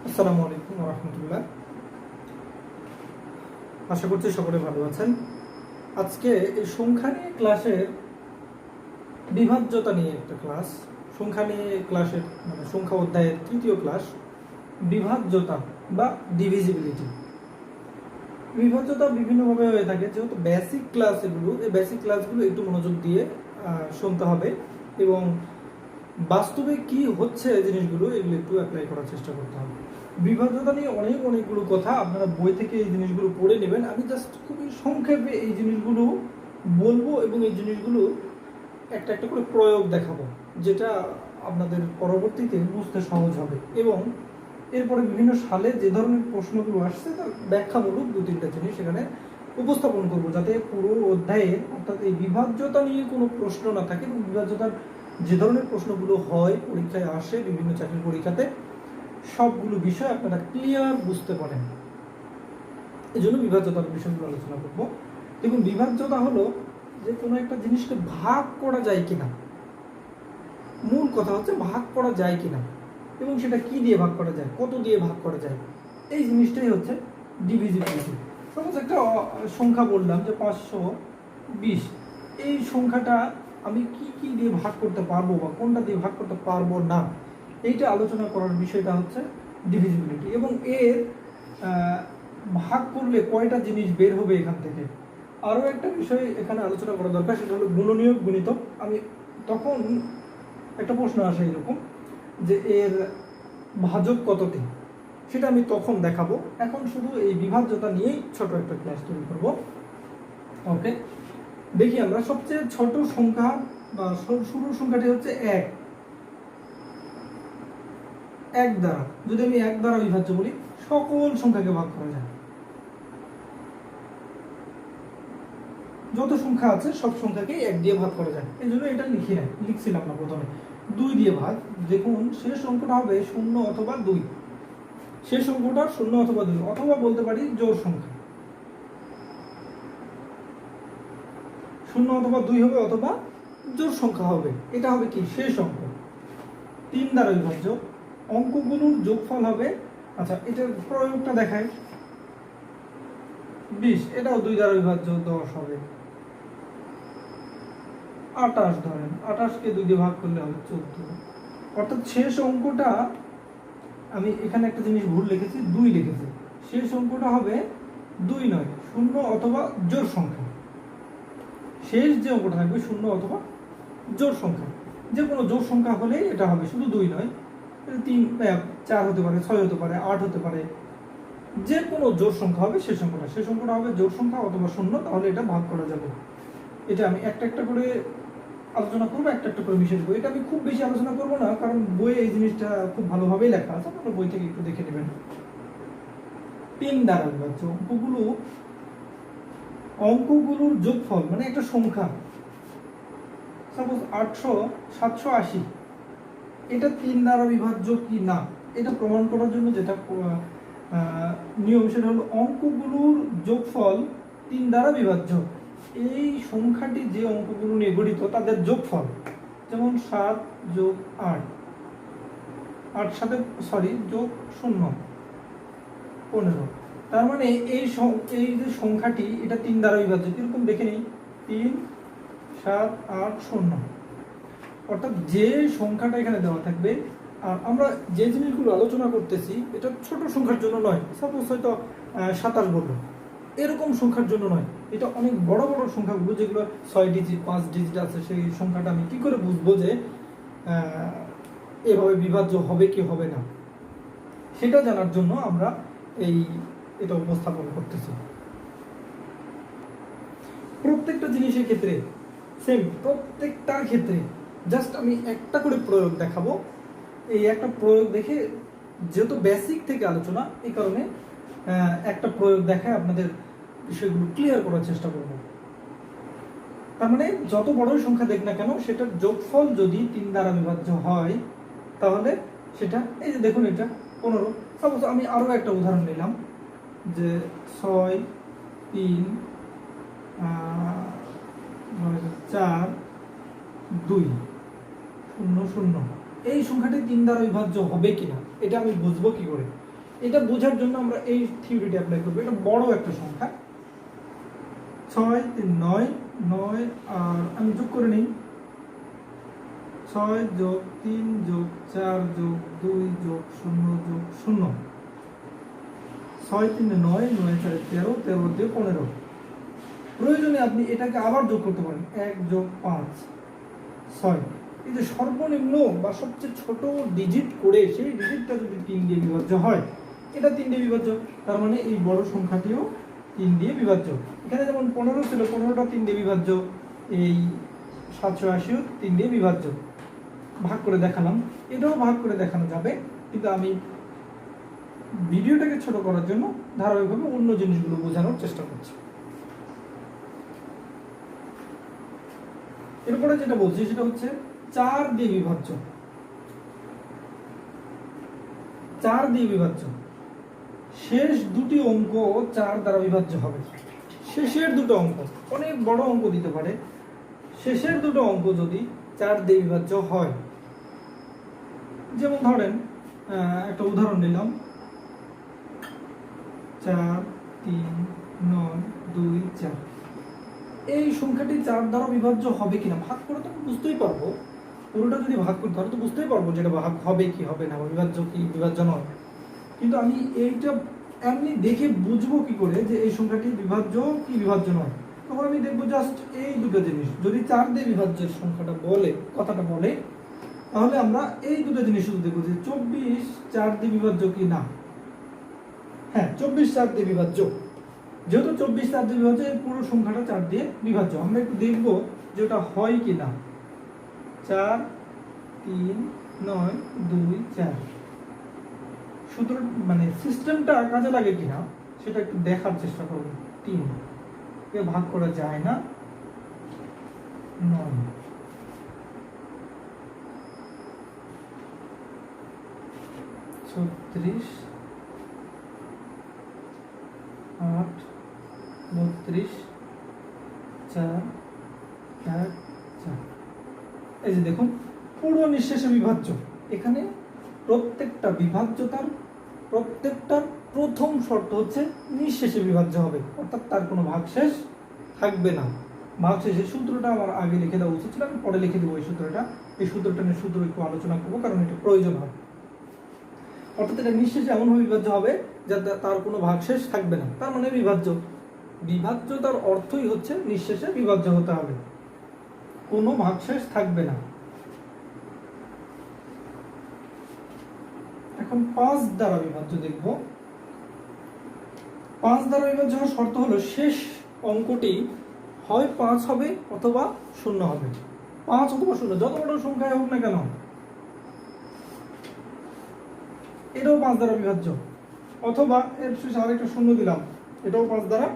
আসসালামু আলাইকুম রহমতুল্লাহ। আশা করছি সকলে ভালো আছেন। আজকে এই সংখ্যা নিয়ে ক্লাসের বিভাজ্যতা নিয়ে একটা ক্লাস। সংখ্যা নিয়ে ক্লাসের সংখ্যা অধ্যায়ের তৃতীয় ক্লাস, বিভাজ্যতা বা ডিভিজিবিলিটি। বিভাজ্যতা বিভিন্নভাবে হয়ে থাকে, যেহেতু বেসিক ক্লাস এগুলো, এই বেসিক ক্লাসগুলো একটু মনোযোগ দিয়ে শুনতে হবে এবং বাস্তবে কি হচ্ছে জিনিসগুলো এগুলো একটু অ্যাপ্লাই করার চেষ্টা করতে হবে। বিভাজ্যতা নিয়ে অনেকগুলো কথা আপনারা বই থেকে এই জিনিসগুলো পড়ে নেবেন। আমি জাস্ট খুবই সংক্ষেপে এই জিনিসগুলো বলবো এবং এই জিনিসগুলো একটা একটা করে প্রয়োগ দেখাবো, যেটা আপনাদের পরবর্তীতে বুঝতে সহজ হবে। এবং এরপরে বিভিন্ন সালে যে ধরনের প্রশ্নগুলো আসছে তার ব্যাখ্যামূলক দু তিনটা জিনিস সেখানে উপস্থাপন করবো, যাতে পুরো অধ্যায়ে অর্থাৎ এই বিভাজ্যতা নিয়ে কোনো প্রশ্ন না থাকে এবং বিভাজ্যতার যে ধরনের প্রশ্নগুলো হয় পরীক্ষায় আসে বিভিন্ন চাকরির পরীক্ষাতে, সবগুলো বিষয় আপনারা ক্লিয়ার বুঝতে পারেন। এই জন্য বিভাজ্যতার বিষয়গুলো আলোচনা করব। দেখুন, বিভাজ্যতা হলো যে কোনো একটা জিনিসকে ভাগ করা যায় কিনা। মূল কথা হচ্ছে ভাগ করা যায় কিনা এবং সেটা কি দিয়ে ভাগ করা যায়, কত দিয়ে ভাগ করা যায়, এই জিনিসটাই হচ্ছে ডিভিজিবিলিটি। সাপোজ একটা সংখ্যা বললাম যে 520, এই সংখ্যাটা আমি কি কি দিয়ে ভাগ করতে পারবো বা কোনটা দিয়ে ভাগ করতে পারবো না, এইটা আলোচনা করার বিষয়টা হচ্ছে ডিভিজিবিলিটি। এবং এর ভাগ করলে কয়টা জিনিস বের হবে এখান থেকে। আরও একটা বিষয় এখানে আলোচনা করা দরকার, সেটা হলো গুণনীয়ক গুণিতক। আমি তখন একটা প্রশ্ন আসে এরকম যে এর ভাজক কতটি, সেটা আমি তখন দেখাবো। এখন শুধু এই বিভাজ্যতা নিয়েই ছোট একটা ক্লাস তৈরি করবো। ওকে, দেখি আমরা সবচেয়ে ছোট সংখ্যা বা শুরুর সংখ্যাটি হচ্ছে এক দ্বারা। যদি আমি এক দ্বারা বিভাজ্য বলি, সকল সংখ্যাকে ভাগ করা যায়। যত সংখ্যা আছে সব সংখ্যাকে এক দিয়ে ভাগ করা যায়, এই জন্য এটা লিখছিলাম না প্রথমে। 2 দিয়ে ভাগ, দেখুন শেষ অঙ্কটা হবে 0 অথবা 2। শেষ অঙ্কটা 0 অথবা 2, অথবা বলতে পারি জোড় সংখ্যা 0 অথবা 2 হবে, অথবা জোড় সংখ্যা হবে। এটা হবে কি শেষ অঙ্ক। 3 দ্বারা বিভাজ্য, অঙ্কগুলোর যোগফল হবে, আচ্ছা এটার প্রয়োগটা দেখায় 20, এটাও 2 দ্বারা বিভাজ্য, 10 হবে। 28 ধরেন, 28কে 2 দিয়ে ভাগ করলে হবে 14। অর্থাৎ শেষ অঙ্কটা, আমি এখানে একটা জিনিস ভুল লিখেছি, 2 লিখেছি। শেষ অঙ্কটা হবে 2 নয়, 0 অথবা জোড় সংখ্যা। শেষ যে অঙ্কটা থাকবে 0 অথবা জোড় সংখ্যা, যে কোনো জোড় সংখ্যা হলেই এটা হবে, শুধু 2 নয়, 3 4 হতে পারে, 6 হতে পারে, 8 হতে পারে, যে কোনো জোড় সংখ্যা হবে শেষ অঙ্কটা হবে জোড় সংখ্যা অথবা 0, তাহলে এটা ভাগ করা যাবে। এটা আমি একটা একটা করে আলোচনা করবো, একটা একটা করে বিষয় দেবো। এটা আমি খুব বেশি আলোচনা করবো না, কারণ বইয়ে এই জিনিসটা খুব ভালোভাবেই লেখা আছে, আপনারা বই থেকে একটু দেখে নেবেন। 3 দ্বারা বিভাজ্য, অঙ্কগুলোর যোগফল মানে একটা সংখ্যা, সাপোজ 780, এটা 3 দ্বারা বিভাজ্য কি না, এটা প্রমাণ করার জন্য যেটা নিয়ম, সেটা হলো অঙ্কগুলোর যোগফল 3 দ্বারা বিভাজ্য। এই সংখ্যাটি যে অঙ্কগুলো নিয়ে গঠিত তাদের যোগফল, যেমন 7 যোগ 8, 8 সাথে যোগ 0 15। তার মানে এই যে সংখ্যাটি এটা 3 দ্বারা বিভাজ্য। কিরকম দেখে নিই, 3 7 8 0, অর্থাৎ যে সংখ্যাটা এখানে দেওয়া থাকবে। আর আমরা যে জিনিসগুলো আলোচনা করতেছি এটা ছোট সংখ্যার জন্য নয়, সাপোজ হয়তো 27 বললো, এরকম সংখ্যার জন্য নয়। এটা অনেক বড় বড় সংখ্যাগুলো, যেগুলো 6 ডিজিট 5 ডিজিট আছে, সেই সংখ্যাটা আমি কি করে বুঝবো যে এভাবে বিভাজ্য হবে কি হবে না, সেটা জানার জন্য আমরা এটা উপস্থাপন করতেছি। প্রত্যেকটা জিনিসের ক্ষেত্রে সেম, প্রত্যেকটার ক্ষেত্রে জাস্ট আমি একটা করে প্রয়োগ দেখাবো। এই একটা প্রয়োগ দেখে, যেহেতু বেসিক থেকে আলোচনা, এই কারণে একটা প্রয়োগ দেখায় আপনাদের বিষয়গুলো ক্লিয়ার করার চেষ্টা করব। তার মানে যত বড়ই সংখ্যা দেখ না কেন, সেটার যোগফল যদি 3 দ্বারা বিভাজ্য হয়, তাহলে সেটা, এই যে দেখুন এটা 15। সাপোজ আমি আরো একটা উদাহরণ নিলাম যে 6 3 4 2 0 0, এই সংখ্যাটি 3 দ্বারা বিভাজ্য হবে কিনা এটা আমি বুঝবো কি করে। এটা বোঝার জন্য আমরা এই থিওরিটা অ্যাপ্লাই করবো। এটা বড় একটা সংখ্যা, 6 3 9 9, আর আমি যোগ করে নিই 6 যোগ 3 যোগ 4 যোগ 2 যোগ 0 যোগ 0, 6 3 9 9 4 13, 13 দিয়ে 15। প্রয়োজনে আপনি এটাকে আবার যোগ করতে পারেন, 1 যোগ 5 6। এই যে সর্বনিম্ন বা সবচেয়ে ছোট ডিজিট করে সেই ডিজিটটা যদি 3 দিয়ে বিভাজ্য হয়, এটা 3 দিয়ে বিভাজ্য, তার মানে এই বড় সংখ্যাটিও 3 দিয়ে বিভাজ্য। এখানে যেমন 15 ছিল, 15টা 3 দিয়ে বিভাজ্য, এই 780ও 3 দিয়ে বিভাজ্য। ভাগ করে দেখালাম, এটাও ভাগ করে দেখানো যাবে, কিন্তু আমি ভিডিওটাকে ছোট করার জন্য ধারাবাহিকভাবে অন্য জিনিসগুলো বোঝানোর চেষ্টা করছি। এরপরে যেটা বলছি সেটা হচ্ছে 4 দিয়ে বিভাজ্য। 4 দিয়ে বিভাজ্য, শেষ দুটি অঙ্ক 4 দ্বারা বিভাজ্য হবে। শেষের দুটো অঙ্ক, অনেক বড় অঙ্ক দিতে পারে, শেষের দুটো অঙ্ক যদি 4 দিয়ে বিভাজ্য হয়, যেমন ধরেন একটা উদাহরণ নিলাম, 4 3 9 2 4, এই সংখ্যাটি 4 দ্বারা বিভাজ্য হবে কিনা ভাগ করে তো বুঝতেই পারবো। পুরোটা যদি ভাগ করতে হয় তো বুঝতেই পারবো যেটা ভাগ হবে কি হবে না, বিভাজ্য কি বিভাজ্য নয়। কিন্তু আমি এইটা এমনি দেখে বুঝবো কি করে যে এই সংখ্যাটি বিভাজ্য কি বিভাজ্য নয়? তখন আমি দেখবো জাস্ট এই দুটো জিনিস, যদি 4 দিয়ে বিভাজ্যের সংখ্যাটা বলে, কথাটা বলে, তাহলে আমরা এই দুটো জিনিস শুধু দেখবো যে 24 4 দিয়ে বিভাজ্য কি না। হ্যাঁ, 24 4 দিয়ে বিভাজ্য। যেহেতু 24 4 দিয়ে বিভাজ্য, এই পুরো সংখ্যাটা 4 দিয়ে বিভাজ্য। আমরা একটু দেখবো যে ওটা হয় কি না। 4 3 9 2 4, সূত্র মানে সিস্টেমটা কাজে লাগে কিনা সেটা একটু দেখার চেষ্টা করব। 3 কে ভাগ করা যায় না, 9 36 8 32 4 1 4। এই যে দেখুন, পুরো নিঃশেষে বিভাজ্য। এখানে প্রত্যেকটা বিভাজ্যতার প্রত্যেকটার প্রথম শর্ত হচ্ছে নিঃশেষে বিভাজ্য হবে, অর্থাৎ তার কোনো ভাগশেষ থাকবে না। ভাগশেষের সূত্রটা আমার আগে লিখে দেওয়া উচিত ছিল, আমি পরে লিখে দেবো এই সূত্রটা। এই সূত্রটা নিয়ে সূত্র একটু আলোচনা করবো, কারণ এটা প্রয়োজন হয়। অর্থাৎ এটা নিঃশেষে এমনভাবে বিভাজ্য হবে যাতে তার কোনো ভাগশেষ থাকবে না, তার মানে বিভাজ্য। বিভাজ্যতার অর্থই হচ্ছে নিঃশেষে বিভাজ্য হতে হবে, কোনো ভাগশেষ থাকবে না। এখন 5 দ্বারা বিভাজ্য দেখব। 5 দ্বারা বিভাজ্য হওয়ার শর্ত হলো শেষ অঙ্কটি হয় 5 হবে অথবা 0 হবে। 5 অথবা 0, যত বড় সংখ্যায় হোক না কেন, এটাও 5 দ্বারা বিভাজ্য। অথবা এর শেষে আরেকটা 0 দিলাম, এটাও 5 দ্বারা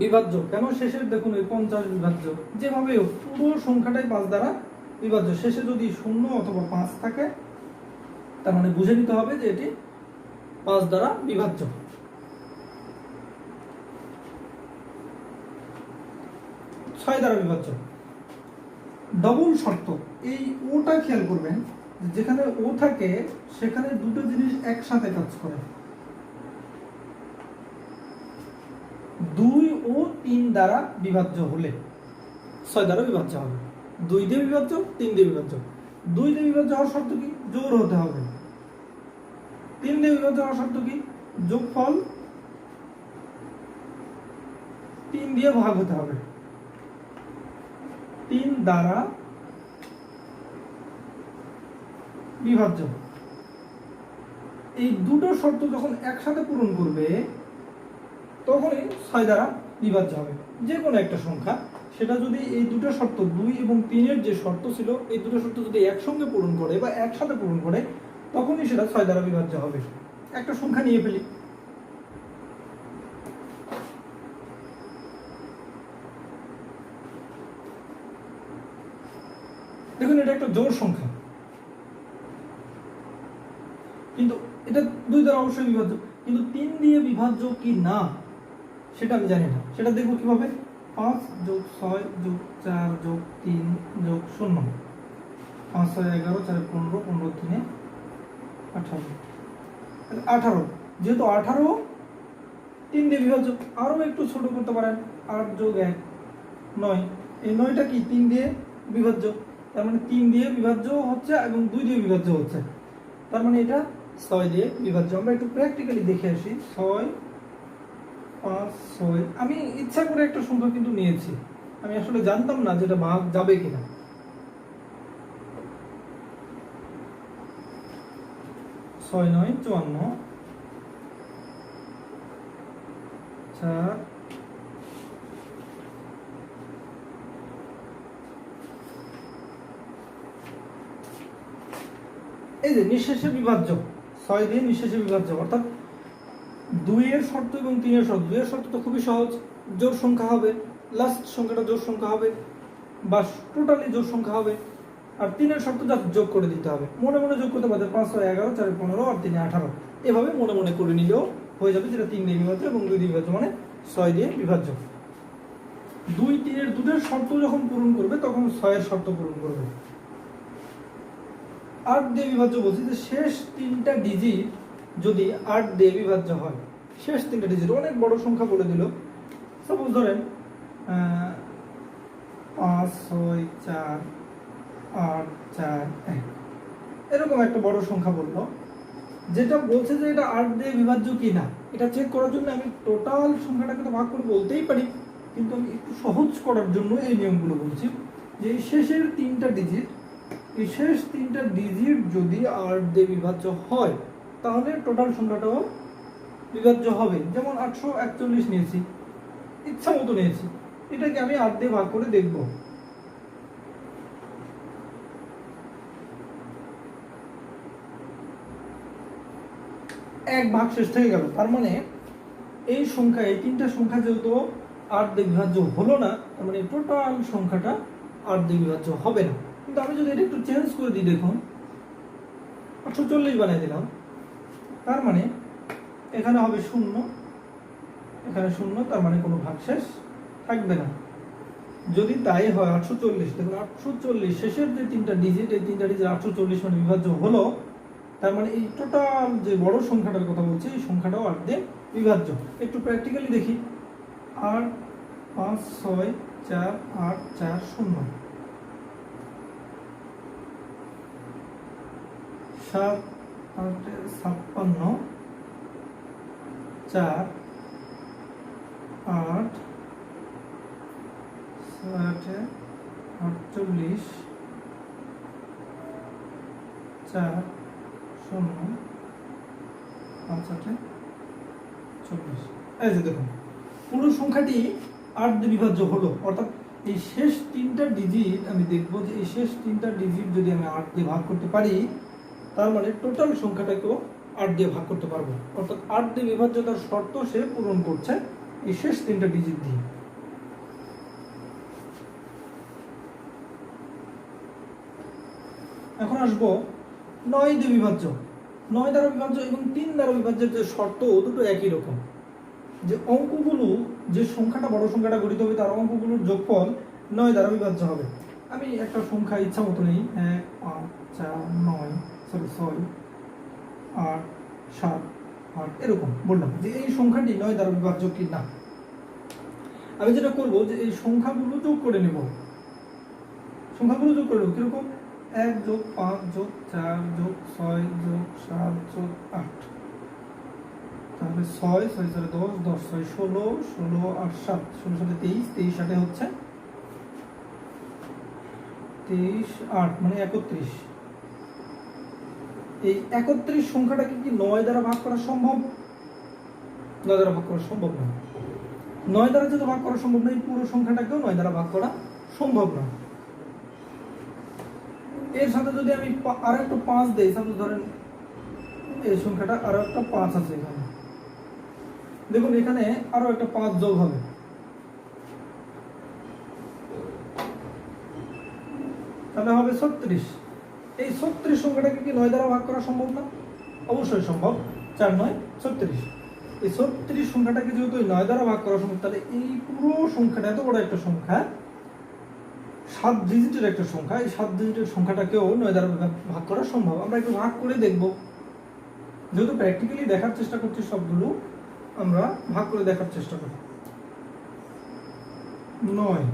বিভাজ্য। কেন? শেষের দেখুন এই 50 বিভাজ্য। যেভাবে হোক পুরো সংখ্যাটাই 5 দ্বারা বিভাজ্য। শেষে যদি 0 অথবা 5 থাকে, তার মানে বুঝে নিতে হবে যে এটি 5 দ্বারা বিভাজ্য। 6 দ্বারা বিভাজ্য, ডবল শর্ত। এই ওটা খেয়াল করবেন, যেখানে ও থাকে সেখানে দুটো জিনিস একসাথে কাজ করে। 2 ও 3 দ্বারা বিভাজ্য হলে 6 দ্বারা বিভাজ্য হবে। 2 দিয়ে বিভাজ্য, 3 দিয়ে বিভাজ্য। 2 দিয়ে বিভাজ্য হওয়ার শর্ত কি? জোড় হতে হবে। 3 দিয়ে বিভাজ্য হওয়ার শর্ত কি? যোগফল 3 দিয়ে ভাগ হতে হবে। 3 দ্বারা বিভাজ্য। এই দুটো শর্ত যখন একসাথে পূরণ করবে তখনই 6 দ্বারা বিভাজ্য হবে। যে কোনো একটা সংখ্যা, সেটা যদি এই দুটো শর্ত 2 এবং 3 এর যে শর্ত ছিল, এই দুটো শর্ত যদি একসঙ্গে পূরণ করে বা একসাথে পূরণ করে, তখনই সেটা 6 দ্বারা বিভাজ্য হবে। একটা সংখ্যা নিয়ে ফেলি, দেখুন এটা একটা জোড় সংখ্যা, কিন্তু এটা 2 দ্বারা অবশ্যই বিভাজ্য, কিন্তু 3 দিয়ে বিভাজ্য কি না সেটা আমি জানি না। সেটা দেখবো কিভাবে? 5 যোগ 6 যোগ 4 যোগ 3 যোগ 0, 5 6 11 4 15 15 3 18। 18, যেহেতু 18 3 দিয়ে বিভাজ্য, আরও একটু ছোট করতে পারেন, 8 যোগ 1 9, এই 9টা কি 3 দিয়ে বিভাজ্য, তার মানে 3 দিয়ে বিভাজ্য হচ্ছে এবং 2 দিয়ে বিভাজ্য হচ্ছে, তার মানে এটা 6 দিয়ে বিভাজ্য। আমরা একটু প্র্যাকটিক্যালি দেখে আসি। 6 5 6, আমি ইচ্ছা করে একটা সংখ্যা কিন্তু নিয়েছি, আমি আসলে জানতাম না যেটা ভাগ যাবে কিনা। 6 9 54, 4 এই যে নিঃশেষে বিভাজ্য, 6 দিয়ে নিঃশেষে বিভাজ্য, অর্থাৎ 2 এর শর্ত এবং 3 এর শর্ত। 2 এর শর্ত তো খুবই সহজ, জোড় সংখ্যা হবে, লাস্ট সংখ্যাটা জোড় সংখ্যা হবে বা টোটালি জোড় সংখ্যা হবে, আর 3 এর শর্ত যা যোগ করে দিতে হবে। মনে মনে যোগ করতে পারবে, 5 6 11 4 15 আর 3 18, এভাবে মনে মনে করে নিলেও হয়ে যাবে, যেটা 3 দিয়ে বিভাজ্য এবং 2 দিয়ে বিভাজ্য, মানে 6 দিয়ে বিভাজ্য। 2 3 এর দুটোর শর্ত যখন পূরণ করবে তখন 6 এর শর্ত পূরণ করবে। 8 দিয়ে বিভাজ্য বলছি যে শেষ 3টা ডিজিট যদি 8 দিয়ে বিভাজ্য হয়, শেষ 3টা ডিজিট, অনেক বড় সংখ্যা বলে দিল, সাপোজ ধরেন 5 6 4 8 4 1, এরকম একটা বড় সংখ্যা বললো, যেটা বলছে যে এটা 8 দিয়ে বিভাজ্য কিনা এটা চেক করার জন্য আমি টোটাল সংখ্যাটাকে তো ভাগ করে বলতেই পারি, কিন্তু আমি একটু সহজ করার জন্য এই নিয়মগুলো বলছি যে এই শেষের 3টা ডিজিট, এই শেষ 3টা ডিজিট যদি 8 দিয়ে বিভাজ্য হয় তাহলে টোটাল সংখ্যাটাও বিভাজ্য হবে। যেমন 841 নিয়েছি, ইচ্ছা মতো নিয়েছি, এটাকে আমি 8 দিয়ে ভাগ করে দেখব। এক ভাগ শেষ থেকে গেল, তার মানে এই সংখ্যা, এই 3টা সংখ্যা যেহেতু 8 দিয়ে বিভাজ্য হলো না, তার মানে টোটাল সংখ্যাটা 8 দিয়ে বিভাজ্য হবে না। কিন্তু আমি যদি এটা একটু চেঞ্জ করে দিই, দেখুন 840 বানিয়ে দিলাম, তার মানে এখানে হবে 0, এখানে 0, তার মানে কোনো ভাগশেষ থাকবে না। যদি তাই হয় 840, দেখুন 840 শেষের যে 3টা ডিজিট, এই 3টা ডিজিট 840 মানে বিভাজ্য হলো, তার মানে এই টোটাল যে বড় সংখ্যাটার কথা বলছি এই সংখ্যাটাও 8 দিয়ে বিভাজ্য। একটু প্র্যাকটিক্যালি দেখি, 8 5 6 4 8 4 0, 7 8 56 4 8 7 48 4 0 5 8 24। এই যে দেখুন পুরো সংখ্যাটি 8 দিয়ে বিভাজ্য হলো, অর্থাৎ এই শেষ 3টা ডিজিট আমি দেখব যে এই শেষ 3টা ডিজিট যদি আমি 8 দিয়ে ভাগ করতে পারি, তার মানে টোটাল সংখ্যাটাকেও 8 দিয়ে ভাগ করতে পারবো, অর্থাৎ 8 দিয়ে বিভাজ্যতার শর্ত সে পূরণ করছে এই শেষ 3টা ডিজিট দিয়ে। এখন আসবো 9 দিয়ে বিভাজ্য। 9 দ্বারা বিভাজ্য এবং 3 দ্বারা বিভাজ্যের যে শর্ত দুটো একই রকম, যে অঙ্কগুলো, যে সংখ্যাটা বড় সংখ্যাটা গঠিত হবে তার অঙ্কগুলোর যোগফল 9 দ্বারা বিভাজ্য হবে। আমি একটা সংখ্যা ইচ্ছা মতো নেই, 1 5 4 9 6 8 7 8, এরকম বললাম যে এই সংখ্যাটি 9 দ্বারা বিভাজ্য কি না। আমি যেটা করব যে এই সংখ্যাগুলো যোগ করে নেব, সংখ্যাগুলো যোগ করে নেব কিরকম, 1 যোগ 5 যোগ 4 যোগ 6 যোগ 7 যোগ 8, তাহলে 6 6 4 10 10 6 16 16 8 7 16 7 23 23 7 হচ্ছে 23 8 মানে 31। এই 31 সংখ্যাটাকে কি 9 দ্বারা ভাগ করা সম্ভব? 9 দ্বারা ভাগ করা সম্ভব না। 9 দ্বারা যদি ভাগ করা সম্ভব না, এই পুরো সংখ্যাটাকেও 9 দ্বারা ভাগ করা সম্ভব না। এর সাথে যদি আমি আরো একটা 5 দেই, সাপোজ ধরেন এই সংখ্যাটা আরো একটা 5 আছে এখানে, দেখুন এখানে আরো একটা 5 যোগ হবে, তাহলে হবে 36। এই 36 সংখ্যাটাকে কি 9 দ্বারা ভাগ করা সম্ভব না? অবশ্যই সম্ভব, 4 9 36। এই 36 সংখ্যাটাকে যেহেতু 9 দ্বারা ভাগ করা সম্ভব, তাহলে এই পুরো সংখ্যাটা এত বড় একটা সংখ্যা, 7 ডিজিটের একটা সংখ্যা, এই 7 ডিজিটের সংখ্যাটাকেও 9 দ্বারা ভাগ করা সম্ভব। আমরা একটু ভাগ করে দেখব। যেহেতু প্র্যাকটিক্যালি দেখার চেষ্টা করছি সবগুলো, আমরা ভাগ করে দেখার চেষ্টা করি। 9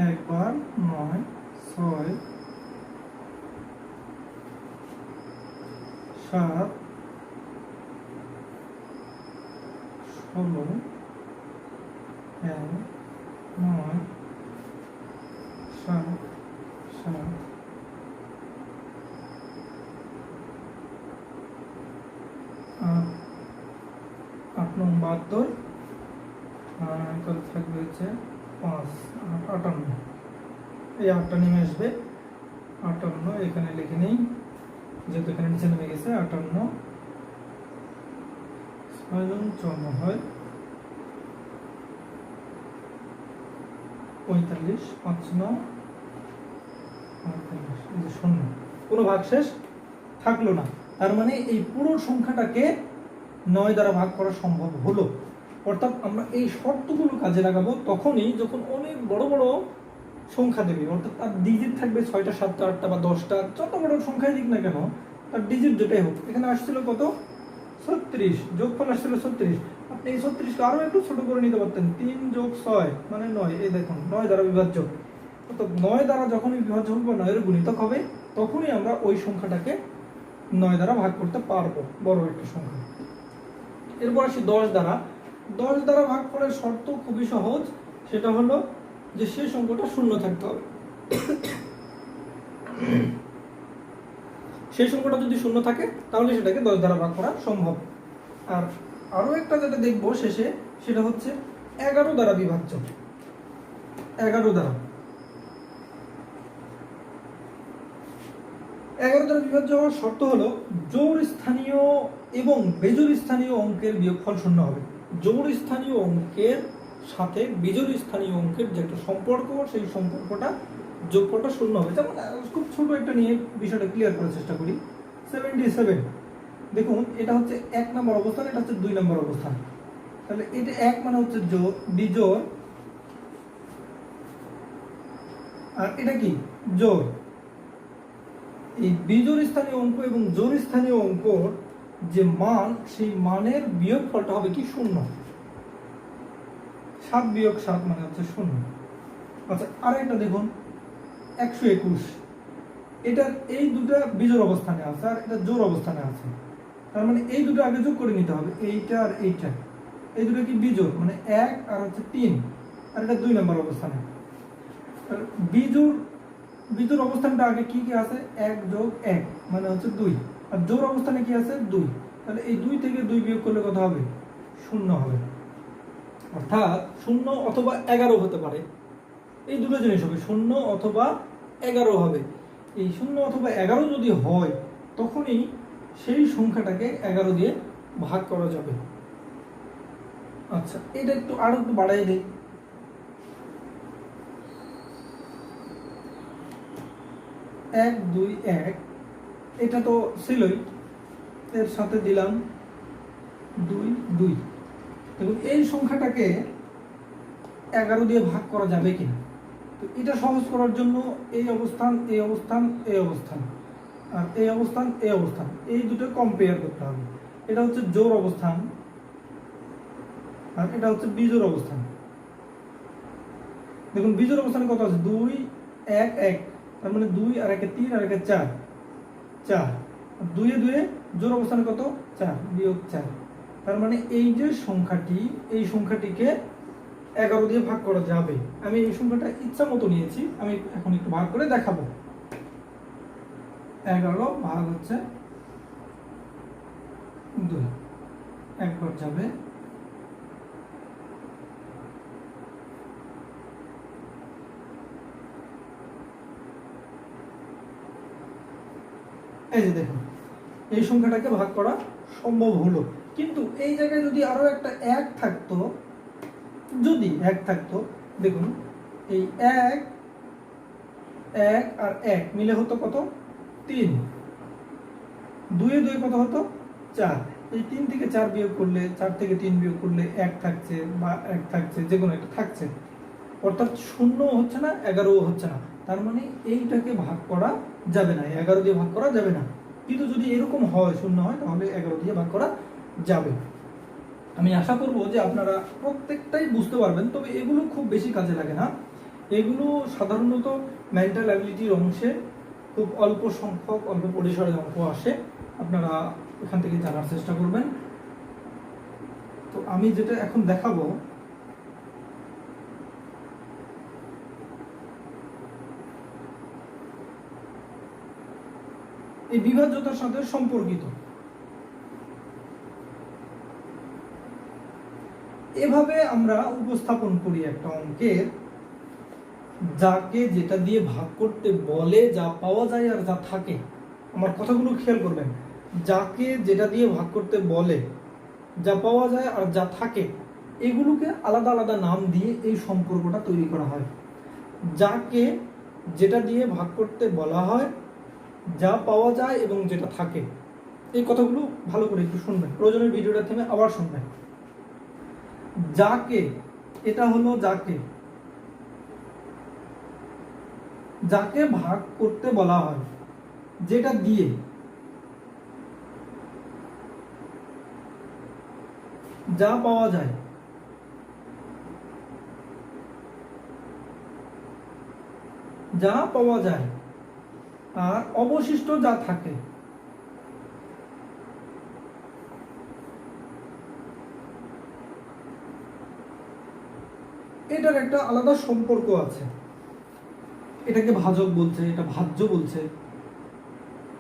একবার 9, 6, 7, 16, 9, 7, 7, 8, 9, 72, তাহলে থাকবে হচ্ছে 5, 58, এই 8টা নেমে আসবে। 58 এখানে লিখে নেই, যেহেতু এখানে নিচে নেমে গেছে। 58 6 × 54 হয় 45, 5 × 9 48, এই যে 0, কোনো ভাগশেষ থাকলো না। তার মানে এই পুরো সংখ্যাটাকে 9 দ্বারা ভাগ করা সম্ভব হলো। অর্থাৎ আমরা এই শর্তগুলো কাজে লাগাবো তখনই যখন অনেক বড় বড় সংখ্যা দেবে, অর্থাৎ তার ডিজিট থাকবে 6টা, 7টা, 8টা বা 10টা, যত বড় সংখ্যাই দিক না কেন তার ডিজিট যেটাই হোক। এখানে আসছিল কত? 36, যোগফল আসছিল 36। আপনি এই 36কে আরো একটু ছোট করে নিতে পারতেন, 3 + 6 মানে 9। এই দেখুন 9 দ্বারা বিভাজ্য। অর্থাৎ 9 দ্বারা যখনই বিভাজ্য হবে বা 9 এর গুণিতক হবে, তখনই আমরা ওই সংখ্যাটাকে 9 দ্বারা ভাগ করতে পারবো, বড় একটা সংখ্যা। এরপর আসি 10 দ্বারা। 10 দ্বারা ভাগ করার শর্ত খুবই সহজ, সেটা হলো যে সেই সংখ্যাটা শূন্য থাকতে হবে। সেই সংখ্যাটা যদি শূন্য থাকে তাহলে সেটাকে 10 দ্বারা ভাগ করা সম্ভব। আর আরো একটা যেটা দেখবো শেষে, সেটা হচ্ছে 11 দ্বারা বিভাজ্য। 11 দ্বারা 11 দ্বারা বিভাজ্য হওয়ার শর্ত হলো জোড় স্থানীয় এবং বেজোড় স্থানীয় অঙ্কের বিয়োগফল শূন্য হবে। জোড় স্থানীয় অঙ্কের সাথে বিজোড় স্থানীয় অঙ্কের যে একটা সম্পর্ক, সেই সম্পর্কটা যোগফলটা শূন্য হবে। যেমন খুব ছোট একটা নিয়ে বিষয়টা ক্লিয়ার করার চেষ্টা করি। 77, দেখুন এটা হচ্ছে 1 নম্বর অবস্থান, এটা হচ্ছে 2 নম্বর অবস্থান। তাহলে এটা 1 মানে হচ্ছে বিজোড়, আর এটা কি? জোড়। এই বিজোড় স্থানীয় অঙ্ক এবং জোড় স্থানীয় অঙ্কর যে মান, সেই মানের বিয়োগফলটা হবে কি? শূন্য। 7 - 7 মানে হচ্ছে 0। আচ্ছা, আরেকটা দেখুন 121, এটা এই দুটা বিজোড় অবস্থানে আছে আর এটা জোড় অবস্থানে আছে। তার মানে এই দুটো আগে যোগ করে নিতে হবে, এইটা আর এইটা। এই দুটো কি? বিজোড়, মানে 1 আর হচ্ছে 3, আর এটা 2 নম্বর অবস্থানে। বিজোড় অবস্থানটা আগে কি কি আছে? 1 + 1 মানে হচ্ছে 2, আর জোড় অবস্থানে কি আছে? 2। তাহলে এই 2 থেকে 2 বিয়োগ করলে কত হবে? 0 হবে। অর্থাৎ 0 অথবা 11 হতে পারে, এই দুটো জিনিস হবে, 0 অথবা 11 হবে। এই 0 অথবা 11 যদি হয়, তখনই সেই সংখ্যাটাকে 11 দিয়ে ভাগ করা যাবে। আচ্ছা, এটা একটু আরো একটু বাড়াই দেই। 1 2 1, এটা তো ছিলই, এর সাথে দিলাম 2 2। দেখুন এই সংখ্যাটাকে 11 দিয়ে ভাগ করা যাবে কিনা। তো এটা সহজ করার জন্য এই অবস্থান, এই অবস্থান, এই অবস্থান, আর এই অবস্থান, এই অবস্থান, এই দুটো কম্পেয়ার করতে হবে। এটা হচ্ছে জোড় অবস্থান আর এটা হচ্ছে বিজোড় অবস্থান। দেখুন বিজোড় অবস্থানে কত আছে? 2 1 1, তার মানে 2 আর 1 3 আর 1 4 4, 2 2 জোড় অবস্থানে কত? 4 - 4। তার মানে এই যে সংখ্যাটি, এই সংখ্যাটিকে 11 দিয়ে ভাগ করা যাবে। আমি এই সংখ্যাটা ইচ্ছা মতো নিয়েছি, আমি এখন একটু ভাগ করে দেখাবো। 11 ভাগ হচ্ছে 2, একবার যাবে, এই যে দেখুন এই সংখ্যাটাকে ভাগ করা সম্ভব হলো। কিন্তু এই জায়গায় যদি আরো একটা 1 থাকতো, যদি 1 থাকতো, দেখুন এই 1 1 আর 1 মিলে হতো কত? 3। 2 2 কত হতো? 4। এই 3 থেকে 4 বিয়োগ করলে, 4 থেকে 3 বিয়োগ করলে 1 থাকছে বা 1 থাকছে, যে কোনো একটা থাকছে। অর্থাৎ 0 হচ্ছে না, 11ও হচ্ছে না। তার মানে এইটাকে ভাগ করা যাবে না, 11 দিয়ে ভাগ করা যাবে না। কিন্তু যদি এরকম হয় শূন্য হয় তাহলে 11 দিয়ে ভাগ করা যাবে। আমি আশা করব যে আপনারা প্রত্যেকটাই বুঝতে পারবেন, তবে এগুলো খুব বেশি কাজে লাগে না। এগুলো সাধারণত মেন্টাল অ্যাবিলিটির অংশে খুব অল্প সংখ্যক অল্প পরিসরে অঙ্ক আসে, আপনারা এখান থেকে জানার চেষ্টা করবেন। তো আমি যেটা এখন দেখাবো এই বিভাজ্যতার সাথে সম্পর্কিত। এভাবে আমরা উপস্থাপন করি একটা অঙ্কের, যাকে যেটা দিয়ে ভাগ করতে বলে যা পাওয়া যায় আর যা থাকে। আমার কথাগুলো খেয়াল করবেন, যাকে যেটা দিয়ে ভাগ করতে বলে যা পাওয়া যায় আর যা থাকে, এগুলোকে আলাদা আলাদা নাম দিয়ে এই সম্পর্কটা তৈরি করা হয়। যাকে যেটা দিয়ে ভাগ করতে বলা হয়, যা পাওয়া যায় এবং যেটা থাকে, এই কথাগুলো ভালো করে একটু শুনবেন, প্রয়োজনে ভিডিওটা থেমে আবার শুনবেন। যাকে, এটা হলো যাকে, যাকে ভাগ করতে বলা হয়, যেটা দিয়ে যা পাওয়া যায়, যা পাওয়া যায় আর অবশিষ্ট যা থাকে, এটার একটা আলাদা সম্পর্ক আছে। এটাকে ভাজক বলছে, এটা ভাজ্য বলছে,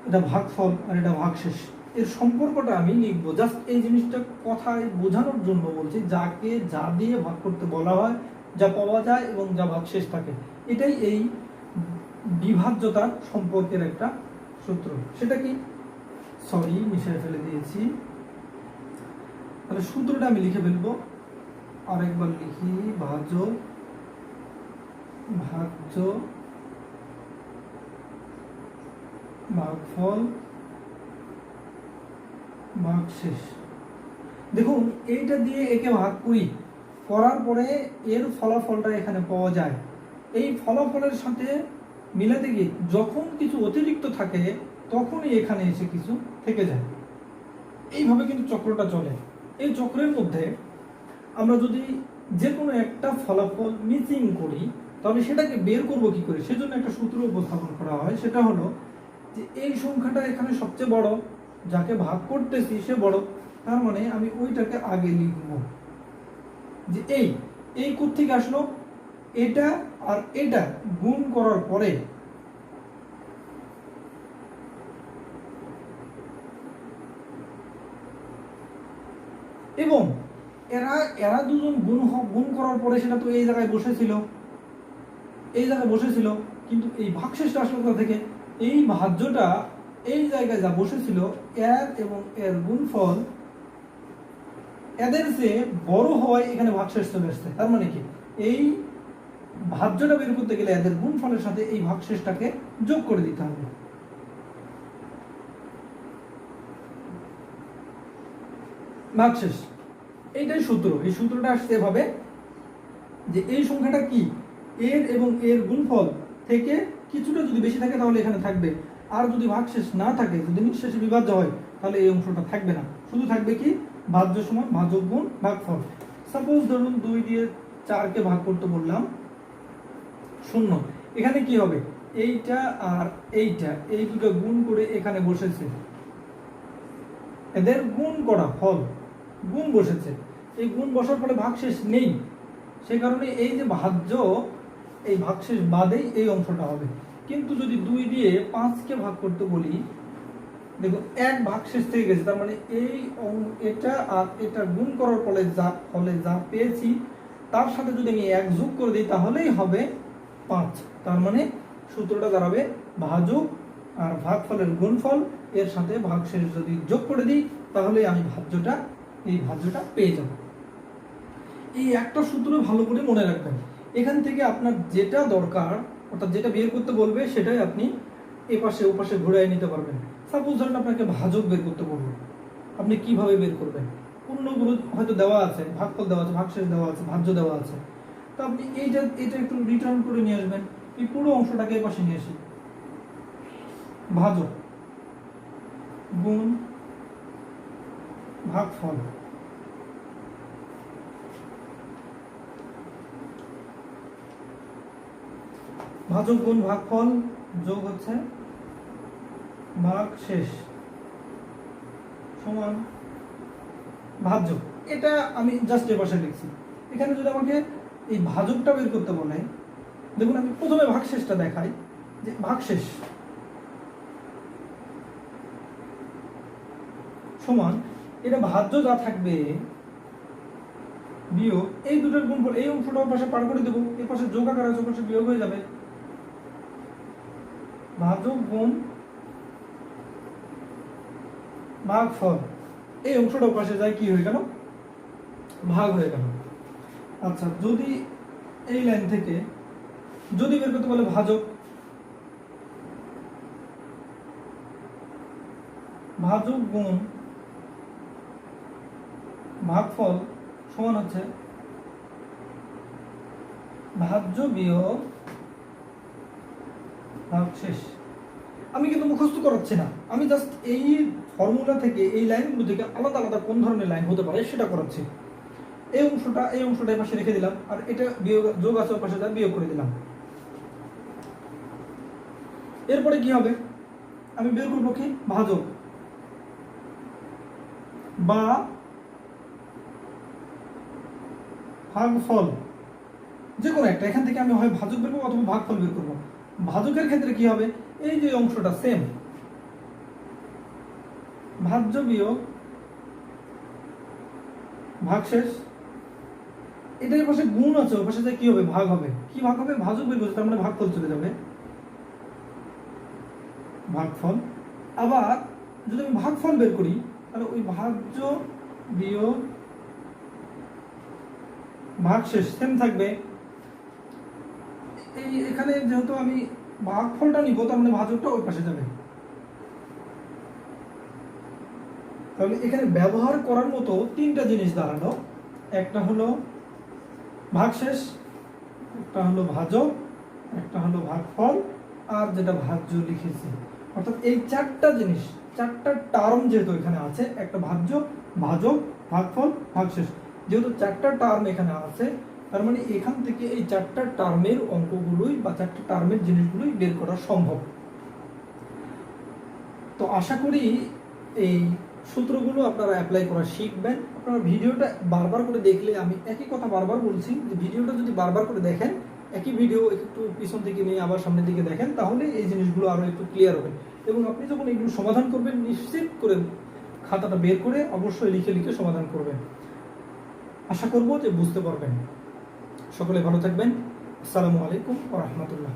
এটা ভাগফল আর এটা ভাগশেষ। এর সম্পর্কটা আমি লিখবো, জাস্ট এই জিনিসটা কথায় বোঝানোর জন্য বলছি। যাকে যা দিয়ে ভাগ করতে বলা হয়, যা পাওয়া যায় এবং যা ভাগশেষ থাকে, এটাই এই বিভাজ্যতার সম্পর্কের একটা সূত্র। সেটা কি, সরি মিশিয়ে ফেলে দিয়েছি, তাহলে সূত্রটা আমি লিখে ফেলবো। আরেকবার লিখি, ভাজক ভাজ্য ভাগফল ভাগশেষ। দেখুন এইটা দিয়ে একে ভাগ করি, করার পরে এর ফলাফলটা এখানে পাওয়া যায়। এই ফলাফলের সাথে মিলাতে গিয়ে যখন কিছু অতিরিক্ত থাকে তখনই এখানে এসে কিছু থেকে যায়। এইভাবে কিন্তু চক্রটা চলে। এই চক্রের মধ্যে আমরা যদি যে কোনো একটা ফলাফল মিসিং করি তাহলে সেটাকে বের করব কি করে, সেজন্য একটা সূত্র উপস্থাপন করা হয়। সেটা হলো যে এই সংখ্যাটা এখানে সবচেয়ে বড়, যাকে ভাগ করতেছি সে বড়, তার মানে আমি ওইটাকে আগে লিখব। যে এই কোত্থেকে আসলো, এটা আর এটা গুণ করার পরে এবং এরা দুজন গুণ করার পরে সেটা তো এই জায়গায় বসেছিল, এই জায়গায় বসেছিল, কিন্তু এই ভাগশেষটা আসলো কোথা থেকে, এই ভাজ্যটা এই জায়গায় যা বসেছিল এর এবং এর গুণফল এদের চেয়ে বড় হওয়ায় এখানে ভাগশেষ চলে আসছে। তার মানে কি, এই ভাজ্যটা বের করতে গেলে এদের গুণফলের সাথে এই ভাগশেষটাকে যোগ করে দিতে হবে। ভাগশেষ, এইটাই সূত্র। এই সূত্রটা আসছে এভাবে যে এই সংখ্যাটা কি, এর এবং এর গুণফল থেকে কিছুটা যদি বেশি থাকে তাহলে এখানে থাকবে, আর যদি ভাগশেষ না থাকে, যদি নিঃশেষে বিভাজ্য হয়, তাহলে এই অংশটা থাকবে না, শুধু থাকবে কি ভাজ্য সমান ভাজক গুণ ভাগফল। সাপোজ ধরুন 2 দিয়ে 4কে ভাগ করতে বললাম, 0, এখানে কি হবে, এইটা আর এইটা, এই দুটো গুণ করে এখানে বসেছে, এদের গুণ করা ফল গুণ বসেছে। এই গুণ বসার ফলে ভাগশেষ নেই, সেই কারণে এই যে ভাজ্য, এই ভাগশেষ বাদেই এই অংশটা হবে। কিন্তু যদি 2 দিয়ে 5কে ভাগ করতে বলি, দেখো এক ভাগশেষ থেকে গেছে, তার মানে এই এটা আর এটা গুণ করার ফলে যা পেয়েছি তার সাথে যদি আমি 1 যোগ করে দিই তাহলেই হবে 5। তার মানে সূত্রটা দাঁড়াবে ভাজক আর ভাগফলের গুণফল এর সাথে ভাগশেষ যদি যোগ করে দিই তাহলে আমি এই ভাজ্যটা পেয়ে যাব। এই একটা সূত্র ভালো করে মনে রাখবেন। এখান থেকে আপনার যেটা দরকার, অর্থাৎ যেটা বের করতে বলবে সেটাই আপনি এপাশে ওপাশে ঘুরাই নিতে পারবেন। সাপোজ ধরেন আপনাকে ভাজক বের করতে বলবে, আপনি কিভাবে বের করবেন, পূর্ণগুলো হয়তো দেওয়া আছে, ভাগফল দেওয়া আছে, ভাগশেষ দেওয়া আছে, ভাজ্য দেওয়া আছে, তো আপনি এটা একটু রিটার্ন করে নিয়ে আসবেন। এই পুরো অংশটাকে এপাশে নিয়ে আসি, ভাজক গুণ ভাগফল। ভাজক গুণ ভাগফল যোগ হচ্ছে ভাগ শেষ সমান ভাজ্য। এটা আমি জাস্ট এ পাশে লিখছি। এখানে যদি আমাকে এই ভাজকটা বের করতে বলে, দেখুন আমি প্রথমে ভাগশেষটা দেখাই যে ভাগশেষ সমান এটা ভাজ্য যা থাকবে বিয়োগ এই দুটোর গুণফল, এই অংশটা ওর পাশে পার করে দেবো, এর পাশে যোগ আকার আছে, ওর পাশে বিয়োগ হয়ে যাবে। ভাজক গুণ ভাগফল, এই অংশটা ওর পাশে যায় কি হয়ে গেল, ভাগ হয়ে গেল। আচ্ছা, যদি এই লাইন থেকে যদি বের করতে বলে ভাজক, ভাজক গুণ ভাগফল সমান হচ্ছে ভাজ্য বিয়োগ ভাগশেষ। আমি কিন্তু মুখস্থ করাচ্ছি না, আমি জাস্ট এই ফর্মুলা থেকে এই লাইনগুলো থেকে আলাদা আলাদা কোন ধরনের লাইন হতে পারে সেটা করাচ্ছি। এই অংশটা এই পাশে রেখে দিলাম, আর এটা বিয়োগ যোগ আছে ওর পাশে বিয়োগ করে দিলাম। এরপরে কি হবে, আমি বের করবো কি ভাজক বা ভাগফল, যে কোনো একটা। এখান থেকে আমি হয় ভাজক বের করবো অথবা ভাগফল বের করবো। ভাজকের ক্ষেত্রে কি হবে, এই যে অংশটা সেম ভাজ্য বিয়োগ ভাগশেষ, এটার পাশে গুণ আছে ওর পাশে কি হবে, ভাগ হবে। কি ভাগ হবে, ভাজক বের করছে তার মানে ভাগফল চলে যাবে, ভাগফল। আবার যদি আমি ভাগফল বের করি তাহলে ওই ভাজ্য বিয়োগ ভাগশেষ সেম থাকবে। এই এখানে যেহেতু আমি ভাগফলটা নিব তার মানে ভাজকটা ওই পাশে যাবে। তাহলে এখানে ব্যবহার করার মতো তিনটা জিনিস দাঁড়ালো, একটা হলো ভাগশেষ, একটা হলো ভাজক, একটা হলো ভাগফল, আর যেটা ভাজ্য লিখেছি। অর্থাৎ এই চারটা জিনিস, চারটা টার্ম যেহেতু এখানে আছে, একটা ভাজ্য, ভাজক, ভাগফল, ভাগশেষ, যেহেতু চারটা টার্ম এখানে আছে, তার মানে এখান থেকে এই চারটা টার্মের অঙ্কগুলোই বা চারটা টার্মের জিনিসগুলোই বের করা সম্ভব। তো আশা করি এই সূত্রগুলো আপনারা অ্যাপ্লাই করা শিখবেন। আপনারা ভিডিওটা বারবার করে দেখলে, আমি একই কথা বারবার বলছি যে ভিডিওটা যদি বারবার করে দেখেন, একই ভিডিও একটু পিছন থেকে নিয়ে আবার সামনের দিকে দেখেন, তাহলে এই জিনিসগুলো আরও একটু ক্লিয়ার হবে। এবং আপনি যখন এগুলো সমাধান করবেন, নিশ্চিত করে খাতাটা বের করে অবশ্যই লিখে লিখে সমাধান করবেন। আশা করব যে বুঝতে পারবেন। সকলে ভালো থাকবেন। আসসালামু আলাইকুম ওয়া রাহমাতুল্লাহ।